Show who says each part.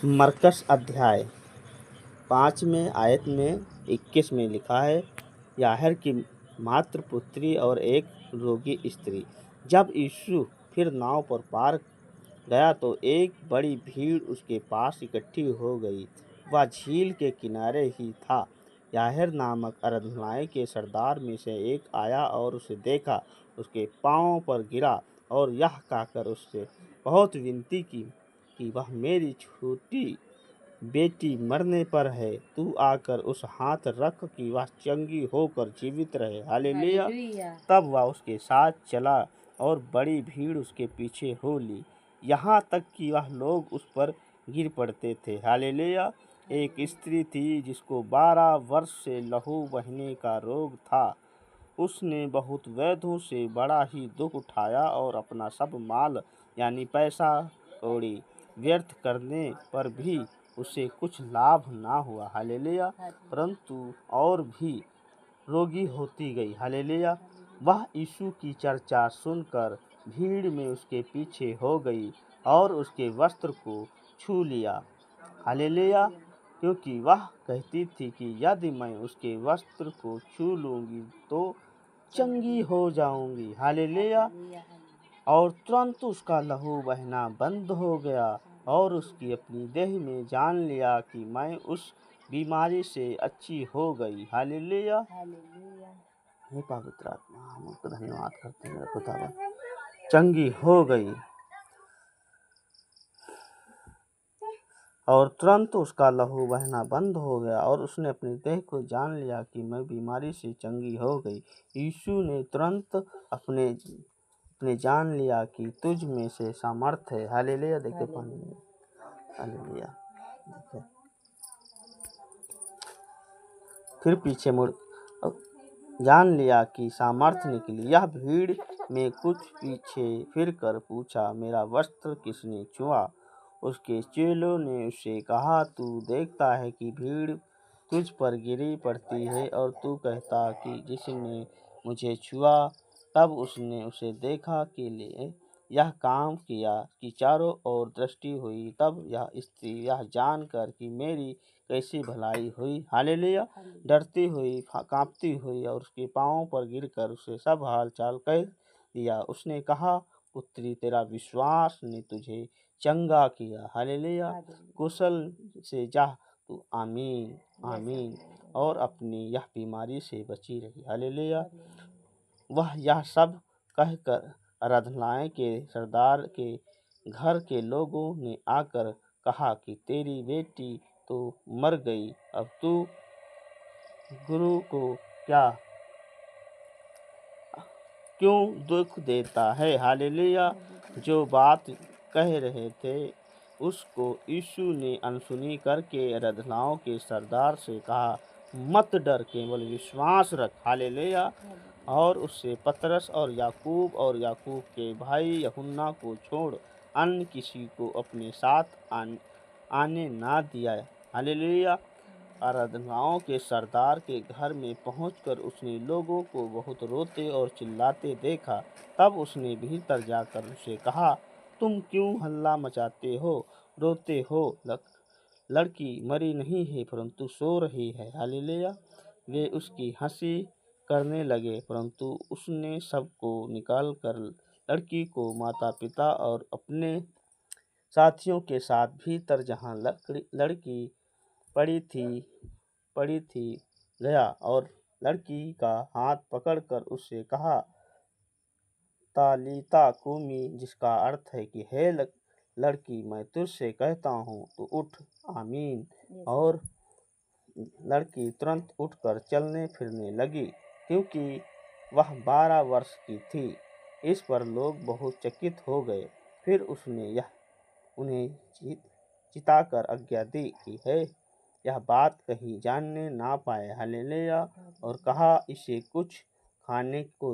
Speaker 1: मरकस अध्याय 5 में आयत में 21 में लिखा है, याहिर की मात्र पुत्री और एक रोगी स्त्री। जब यीशु फिर नाव पर पार गया तो एक बड़ी भीड़ उसके पास इकट्ठी हो गई। वह झील के किनारे ही था। याहिर नामक आराधनालय के सरदार में से एक आया और उसे देखा, उसके पाँव पर गिरा और यह कहकर उससे बहुत विनती की कि वह मेरी छोटी बेटी मरने पर है, तू आकर उस हाथ रख कि वह चंगी होकर जीवित रहे। हालेलुया। तब वह उसके साथ चला और बड़ी भीड़ उसके पीछे हो ली, यहाँ तक कि वह लोग उस पर गिर पड़ते थे। हालेलुया। एक स्त्री थी जिसको 12 वर्ष से लहू बहने का रोग था। उसने बहुत वैद्यों से बड़ा ही दुख उठाया और अपना सब माल यानी पैसा कौड़ी व्यर्थ करने पर भी उसे कुछ लाभ ना हुआ। हालेलुया। परंतु और भी रोगी होती गई। हालेलुया। वह यीशु की चर्चा सुनकर भीड़ में उसके पीछे हो गई और उसके वस्त्र को छू लिया। हालेलुया। क्योंकि वह कहती थी कि यदि मैं उसके वस्त्र को छू लूँगी तो चंगी हो जाऊंगी। हालेलुया। और तुरंत उसका लहू बहना बंद हो गया और उसकी अपनी देह में जान लिया कि मैं उस बीमारी से अच्छी हो गई। हालेलुया। हे पवित्र आत्मा, हम आपका धन्यवाद करते हैं खुदावन, चंगी हो गई। और तुरंत उसका लहू बहना बंद हो गया और उसने अपनी देह को जान लिया कि मैं बीमारी से चंगी हो गई। यीशु ने तुरंत अपने जान लिया कि तुझ में से सामर्थ है। हालेलुया। देखे पानी में। हालेलुया। फिर पीछे मुड़ जान लिया कि सामर्थ निकली। यह भीड़ में कुछ पीछे फिरकर पूछा, मेरा वस्त्र किसने छुआ? उसके चेलों ने उससे कहा, तू देखता है कि भीड़ तुझ पर गिरी पड़ती है और तू कहता कि जिसने मुझे छुआ। तब उसने उसे देखा के लिए यह काम किया कि चारों ओर दृष्टि हुई। तब यह स्त्री यह जानकर कि मेरी कैसी भलाई हुई, हालेलुया, डरती हुई कांपती हुई और उसके पाँव पर गिरकर उसे सब हाल चाल कह दिया। उसने कहा, पुत्री, तेरा विश्वास ने तुझे चंगा किया। हालेलुया। कुशल से जा तू। आमीन आमीन। और अपनी यह बीमारी से बची रही। हालेलुया। वह यह सब कहकर आराधनालय के सरदार के घर के लोगों ने आकर कहा कि तेरी बेटी तो मर गई, अब तू गुरु को क्यों दुख देता है? हालेलुया। जो बात कह रहे थे उसको यीशु ने अनसुनी करके आराधनाओं के सरदार से कहा, मत डर, केवल विश्वास रख। हालेलुया। और उससे पतरस और याकूब के भाई यूहन्ना को छोड़ अन्य किसी को अपने साथ आने ना दिया। हालेलुया। आराधनाओं के सरदार के घर में पहुंचकर उसने लोगों को बहुत रोते और चिल्लाते देखा। तब उसने भीतर जाकर उसे कहा, तुम क्यों हल्ला मचाते हो, रोते हो? लड़की मरी नहीं है परंतु सो रही है। हालेलुया। वे उसकी हंसी करने लगे, परंतु उसने सबको निकाल कर लड़की को माता पिता और अपने साथियों के साथ भीतर जहाँ लड़की पड़ी थी गया और लड़की का हाथ पकड़कर उससे कहा, तालीता कूमी, जिसका अर्थ है कि हे लड़की, मैं तुझसे कहता हूँ तो उठ। आमीन। और लड़की तुरंत उठकर चलने फिरने लगी, क्योंकि वह 12 वर्ष की थी। इस पर लोग बहुत चकित हो गए। फिर उसने उन्हें चिताकर आज्ञा दी कि यह बात कहीं जानने ना पाए। हालेलुया। और कहा, इसे कुछ खाने को